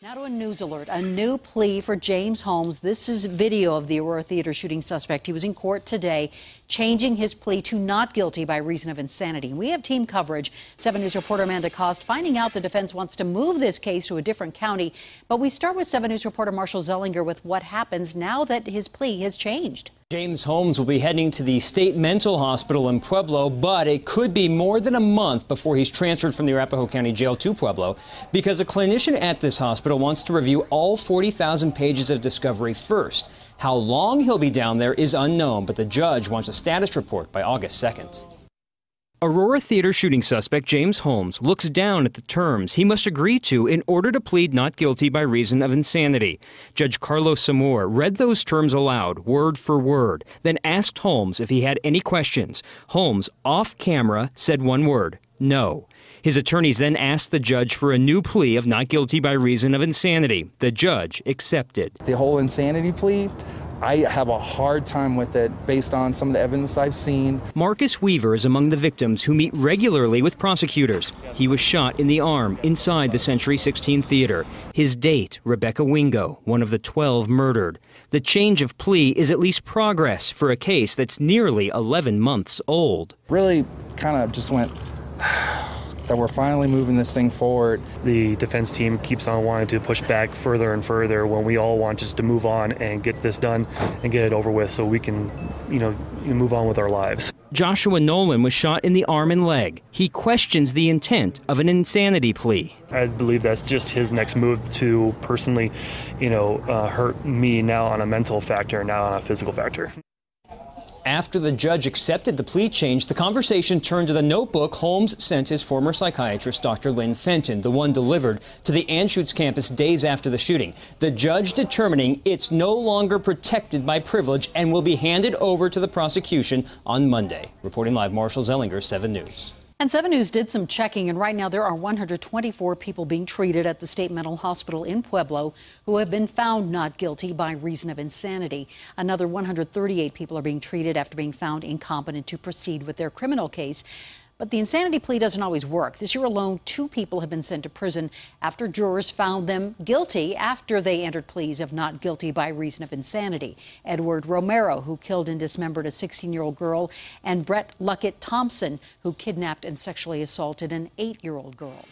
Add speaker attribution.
Speaker 1: Now to a news alert. A new plea for James Holmes. This is video of the Aurora Theater shooting suspect. He was in court today, changing his plea to not guilty by reason of insanity. We have team coverage. 7 News reporter Amanda Cost finding out the defense wants to move this case to a different county. But we start with 7 News reporter Marshall Zellinger with what happens now that his plea has changed.
Speaker 2: James Holmes will be heading to the state mental hospital in Pueblo, but it could be more than a month before he's transferred from the Arapahoe County Jail to Pueblo because a clinician at this hospital wants to review all 40,000 pages of discovery first. How long he'll be down there is unknown, but the judge wants a status report by August 2nd. Aurora Theater shooting suspect James Holmes looks down at the terms he must agree to in order to plead not guilty by reason of insanity. Judge Carlos Zamora read those terms aloud, word for word, then asked Holmes if he had any questions. Holmes, off camera, said one word, no. His attorneys then asked the judge for a new plea of not guilty by reason of insanity. The judge accepted.
Speaker 3: The whole insanity plea, I have a hard time with it based on some of the evidence I've seen.
Speaker 2: Marcus Weaver is among the victims who meet regularly with prosecutors. He was shot in the arm inside the Century 16 Theater. His date, Rebecca Wingo, one of the 12 murdered. The change of plea is at least progress for a case that's nearly 11 months old.
Speaker 3: Really kind of just went that we're finally moving this thing forward.
Speaker 4: The defense team keeps on wanting to push back further and further when we all want just to move on and get this done and get it over with so we can, move on with our lives.
Speaker 2: Joshua Nolan was shot in the arm and leg. He questions the intent of an insanity plea.
Speaker 4: I believe that's just his next move to personally, hurt me now on a mental factor, now on a physical factor.
Speaker 2: After the judge accepted the plea change, the conversation turned to the notebook Holmes sent his former psychiatrist, Dr. Lynn Fenton, the one delivered to the Anschutz campus days after the shooting. The judge determining it's no longer protected by privilege and will be handed over to the prosecution on Monday. Reporting live, Marshall Zellinger, 7 News.
Speaker 1: And 7 News did some checking, and right now there are 124 people being treated at the state mental hospital in Pueblo who have been found not guilty by reason of insanity. Another 138 people are being treated after being found incompetent to proceed with their criminal case. But the insanity plea doesn't always work. This year alone, 2 people have been sent to prison after jurors found them guilty after they entered pleas of not guilty by reason of insanity. Edward Romero, who killed and dismembered a 16-year-old girl, and Brett Luckett Thompson, who kidnapped and sexually assaulted an 8-year-old girl.